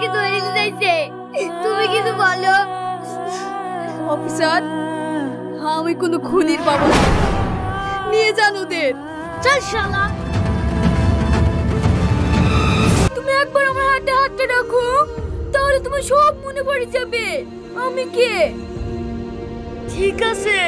আমাকে ধরে নিতে চাইছে। তুমি কিছু বলো। অফিসার, আমি কোনো খুনির বাবা না। নিয়ে যান ওদের। চল শালা। তুমি একবার আমার হাতটা রাখো, তাহলে তোমার সব মনে পড়ে যাবে আমি কে। ঠিক আছে।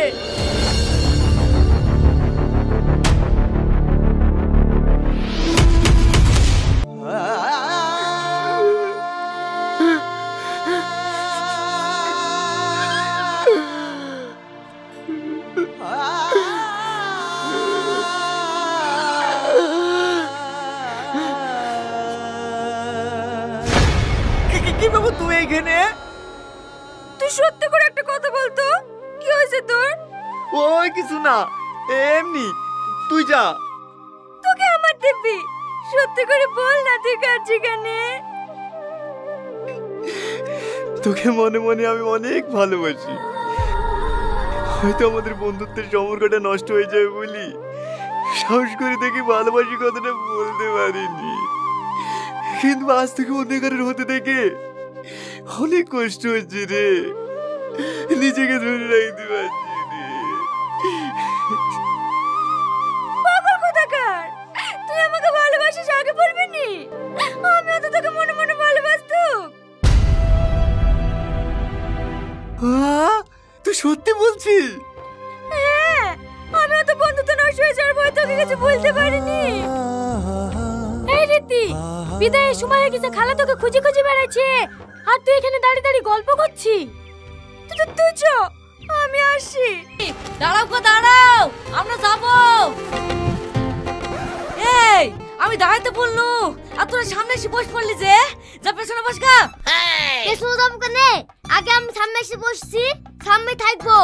কি বাবু তুই এখানে? তুই সত্যি করে একটা কথা বলতো, কি হয়েছে তোর? ওই কিছু না, এমনি। তুই যা। তোকে আমার দিবি, সত্যি করে বল না তুই কাঁদছিস কেন? তোকে মনে মনে আমি অনেক ভালোবাসি। হয়তো আমাদের বন্ধুত্বের সম্পর্কটা নষ্ট হয়ে যাবে বলি সাহস করে দেখি ভালোবাসি কথাটা বলতে পারিনি, কিন্তু আজ থেকে অন্ধকারের হতে দেখে অনেক কষ্ট হচ্ছে রে। নিজেকে ধরে রাখতে পারছি রে। পাগল কোথাকার, তুই আমাকে ভালোবাসিস আগে বলবি নি? আমিও তো তোকে মনে মনে ভালোবাসতাম। তুই সত্যি বলছিস? হ্যাঁ, আমিও তো বন্ধুত্ব নষ্ট হয়ে যাওয়ার ভয় তোকে কিছু বলতে পারিনি। এই রীতি, বিদায়ের সময় হয়ে গেছে, খালা তোকে খুঁজে খুঁজে বেড়াচ্ছে আর তুই এখানে দাঁড়িয়ে দাঁড়িয়ে গল্প করছিস। তুই চ, আমি আসি। দাঁড়াও গো দাঁড়াও, আমরা যাবো। এই আমি দাঁড়াইতে বললু আর তোরা সামনে এসে বস পড়লি যে, যা পেছনে বস গা। পেছনে যাবো কেন? আগে আমি সামনে এসে বসছি, সামনে থাকবো।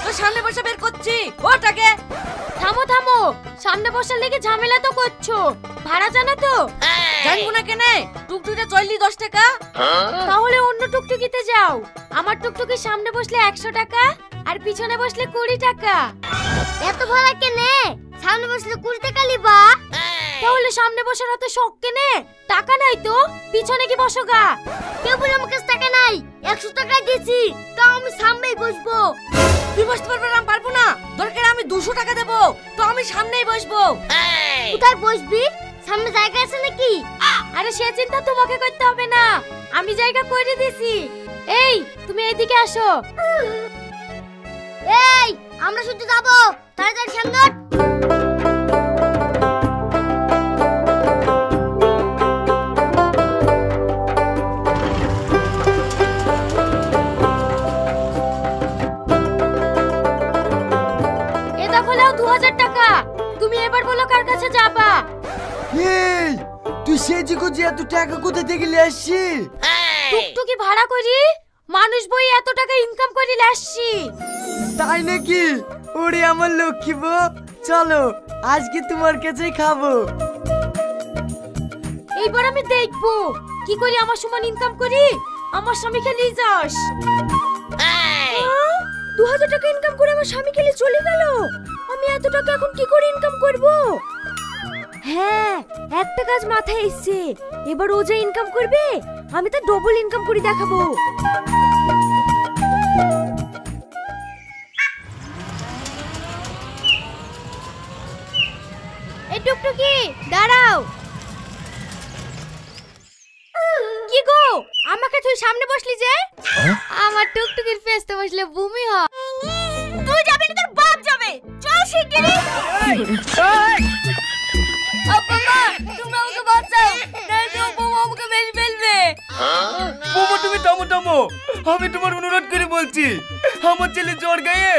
তোর সামনে বসে বের করছি, ওটাকে। থামো থামো, সামনে বসার লেগে ঝামেলা তো করছো। ভাড়া জানো তো? জানবো না কেনে, টুকটুকিটা চললি 10 টাকা। তাহলে অন্য টুকটুকিতে যাও। আমার টুকটুকির সামনে বসলে 100 টাকা আর পিছনে বসলে 20 টাকা। এত ভাড়া কেনে? সামনে বসলে 20 টাকা লিবা। তাহলে সামনে বসার অত শখ কেনে? টাকা নাই তো পিছনে কি বসো গা। কেউ বলে আমার কাছে টাকা নাই, 100 টাকা দিয়েছি, তাও আমি সামনেই বসবো। তুই বসতে পারবি না? আমি পারবো না। দরকার আমি 200 টাকা দেবো, তো আমি সামনেই বসবো। কোথায় বসবি? সামনে জায়গা আছে নাকি? আরে সে চিন্তা তোমাকে করতে হবে না, আমি জায়গা করে দিয়েছি। এই তুমি এইদিকে আসো। এই আমরা শুধু যাবো, তাড়াতাড়ি সামনে ওঠ। এ দেখো নাও 2000 টাকা। তুমি এবার বলো কার কাছে যাবা। এই তুই সেজি গুজি এত টাকা কোথা থেকে নিয়ে আসছি? টুকটুকি ভাড়া করি, মানুষ বই এত টাকা ইনকাম করে আসছি। তাই নাকি? ওরে আমার লক্ষ্মী বউ, চলো আজকে তোমার কাছেই খাবো। এইবার আমি দেখবো কি করে আমার সমান ইনকাম করি। আমার স্বামী খেলে যাস। 2000 টাকা ইনকাম করে আমার স্বামী খেলে চলে গেল। আমি এত টাকা এখন কি করে ইনকাম করব? হ্যাঁ, একটা কাজ মাথায় এসেছে। এবার ও যা ইনকাম করবে আমি তো ডবল ইনকাম করে দেখাবো। এই টুকটুকি দাঁড়াও। কি গো, আমাকে তুই সামনে বসলি যে? আমার টুকটুকির পেছনে বসলে বমি হয়। তুই যাবি না, তোর বাপ যাবে। চল শিগগিরই। আব্বা তুমি আমাকে বাঁচাও, নয়তো বউ আমাকে মেরে ফেলবে। বৌমা তুমি থামো থামো, আমি তোমার অনুরোধ করে বলছি, আমার ছেলে জ্বর গায়ে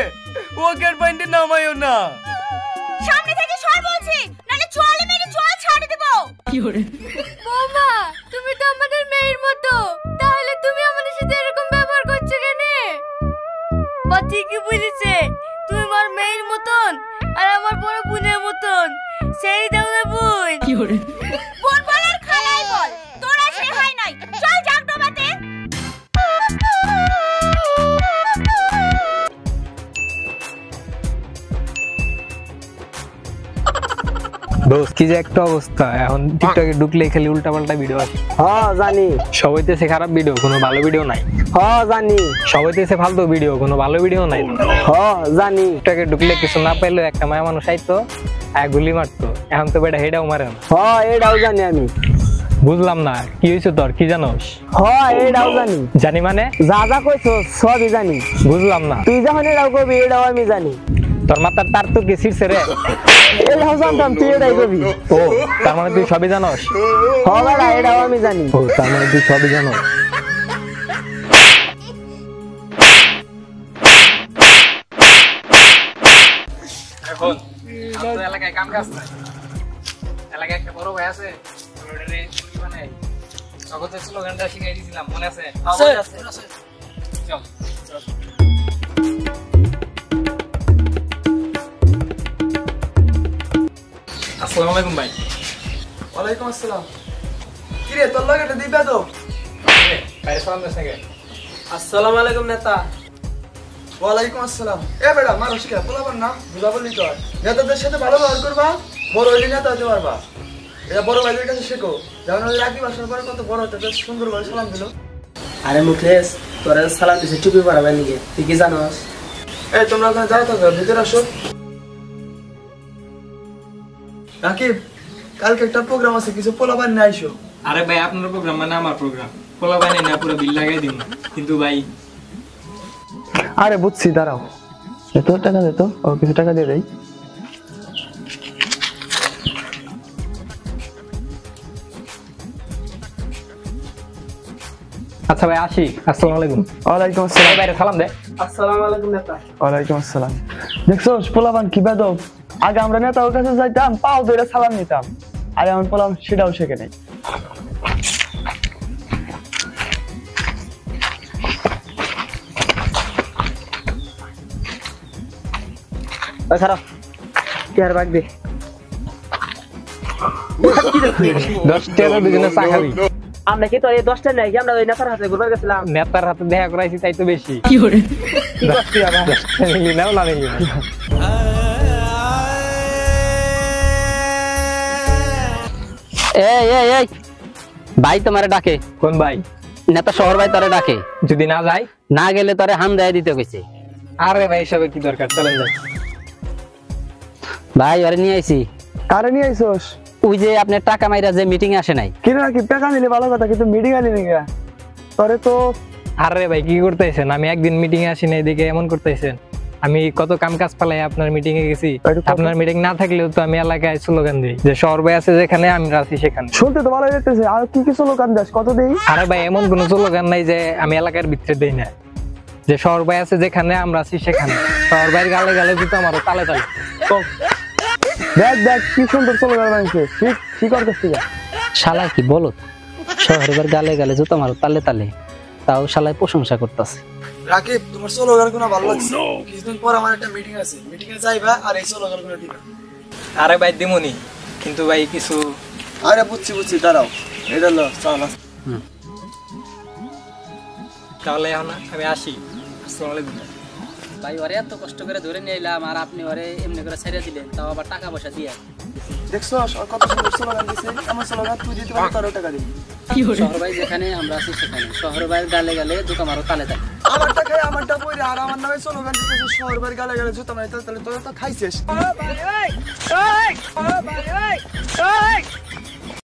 ওকে আর বাইন্ডে নামায়ও না। সামনে থেকে সর বলছি, নালে চলে মেরে জল ছাড়ে দেব। কি করে? বৌমা তুমি তো আমাদের মেয়ের মতো, তাহলে তুমি আমাদের সাথে এরকম ব্যবহার করছো কেন? বা ঠিকই বলেছে, তুমি আমার মেয়ের মতন আর আমার বড় বোনের মতন। সেই দাও না বোন। কি করে? বোন বল আর খালাই বল, তোরা সে হয় নাই। চল যাক ডোবাতে। দোস্ত কি যে একটা অবস্থা, এখন টিকটকে ঢুকলে খালি উল্টাপাল্টা ভিডিও আছে। হ্যাঁ জানি। সব হইতেছে খারাপ ভিডিও, কোনো ভালো ভিডিও নাই। হ্যাঁ জানি। সব হইতেছে ফালতু ভিডিও, কোনো ভালো ভিডিও নাই। হ্যাঁ জানি। টিকটকে ঢুকলে কিছু না পাইলেও একটা মায়া মানুষ আইতো গুলি মারতো, এখন তো বেটা হেডাও মারে না। হ্যাঁ এটাও জানি আমি। বুঝলাম না কি হয়েছে তোর, কি জানোস? হ্যাঁ এটাও জানি। জানি মানে? যা যা কইছো সবই জানি। বুঝলাম না। তুই যখন এটাও কবি এটাও আমি জানি। তোর মাথার তার তো কি ছিড়ছে রে? এটাও জানতাম তুই এটাই কবি। ও তার মানে তুই সবই জানোস? হ্যাঁ বেটা এটাও আমি জানি। ও তার মানে তুই সবই জানোস। এখন আমাদের এলাকায় কাম কাজ নাই, এলাকায় একটা বড় ভাই আছে, ওনারে কি বানাই স্বাগতের স্লোগানটা শিখাই দিয়েছিলাম, মনে আছে? চল আসসালামু আলাইকুম ভাই। ওয়ালাইকুম আসসালাম। কি রে তোর লগে এটা দিবা তো? বাইরে সালাম দিস নাকি? আসসালামু আলাইকুম নেতা। ওয়ালাইকুম আসসালাম। এ বেটা মানুষ কে বলাবার না, বুঝা বললি তো। নেতাদের সাথে ভালো ব্যবহার করবা, বড় হইলে নেতা হতে পারবা। এটা বড় ভাইদের কাছে শেখো। যেমন ওই রাকিব আসার পরে কত বড় হতে সুন্দর করে সালাম দিল। আরে মুখলেশ, তোরা সালাম দিছে টুপি পরাবার নিকে, তুই কি জানোস? এই তোমরা ওখানে যাও তো, ভিতরে আসো। রাকিব কালকে একটা প্রোগ্রাম আছে, কিছু পোলাবার নিয়ে আইসো। আরে ভাই আপনার প্রোগ্রাম মানে আমার প্রোগ্রাম, পোলা বানি না পুরো বিল লাগাই দিন। কিন্তু ভাই আরে বুঝছি, দাঁড়াও। এত টাকা দে তো, ও কিছু টাকা দিয়ে দেই। আচ্ছা ভাই আসি, আসসালামু আলাইকুম। ওয়ালাইকুম আসসালাম। বাইরে সালাম দে। আসসালামু আলাইকুম নেতা। ওয়ালাইকুম আসসালাম। দেখছোস পোলাবান কি বেদব, আগে আমরা নেতা ওর কাছে যাইতাম, পাও ধরে সালাম নিতাম, আর এখন পোলাম সেটাও শেখে নাই। ওই খারাপ কি আর বাগ দে। 10 টাকা দুজনে চা খাবি। আমরা কি তো এই 10টা নাই কি, আমরা ওই নেতার হাতে ঘুরবার গেছিলাম। নেতার হাতে দেখা করাইছি তাই তো বেশি। কি করে নিলি নাও না নিলি না। এই এই এই ভাই তোমারে ডাকে। কোন ভাই? নেতা শহর ভাই তোরে ডাকে। যদি না যাই? না গেলে তোরে হাম দেয় দিতে কইছে। আরে ভাই সবে কি দরকার, চলেন যাই। ভাই ওরে নিয়ে আইছি। কারে নিয়ে আইছস? ওই যে আপনার টাকা মাইরা যে মিটিং আসে নাই। কি না, কি টাকা নিলে ভালো কথা, কিন্তু মিটিং আনি নি গা তোরে তো। আরে ভাই কি করতেছেন? আমি একদিন মিটিং এ আসি নাই দেখে এমন করতেছেন। আমি কত কাম কাজ পালাই আপনার মিটিং এ গেছি। আপনার মিটিং না থাকলেও তো আমি এলাকায় স্লোগান দিই যে শহর ভাই আছে যেখানে আমি আছি সেখানে। শুনতে তো ভালো লাগতেছে, আর কি কি স্লোগান দাস কত দেই? আরে ভাই এমন কোন স্লোগান নাই যে আমি এলাকার ভিতরে দেই না। যে শহর ভাই আছে যেখানে আমরা আছি সেখানে, শহর ভাইয়ের গালে গালে দিতে আমার তালে তালে। দেখ দেখ কি সুন্দর স্লোগান বানাইছে, ঠিক কি করতেছিস? শালা কি বলো, শহরের গালে গালে জুতো মারো তালে তালে, তাও শালায় প্রশংসা করতেছে। রাকিব তোমার স্লোগান গুলো ভালো লাগছে, কিছুদিন পর আমার একটা মিটিং আছে, মিটিং এ যাইবা আর এই স্লোগান গুলো দিবা। আরে ভাই দিমুনি, কিন্তু ভাই কিছু। আরে বুঝছি বুঝছি, দাঁড়াও এটা লো চল। তাহলে এখন আমি আসি। আসসালামু আলাইকুম। ভাই ওরে এত কষ্ট করে ধরে নিয়ে এলাম আর আপনি ওরে এমনি করে ছেড়ে দিলেন, তাও আবার টাকা পয়সা দিয়ে। দেখছো কত সুন্দর স্লোগান দিছে, আমার স্লোগান তুই দিতে পারো, তারও টাকা দিবি। শহর ভাই যেখানে আমরা আছি সেখানে, শহর ভাইয়ের গালে গালে জুতো মারো তালে তালে। আমারটা খাই আমারটা পরে, আর আমার নামে স্লোগান দিতেছে শহর ভাই গালে গালে জুতা মারি, তাহলে তোরা তো খাইছিস।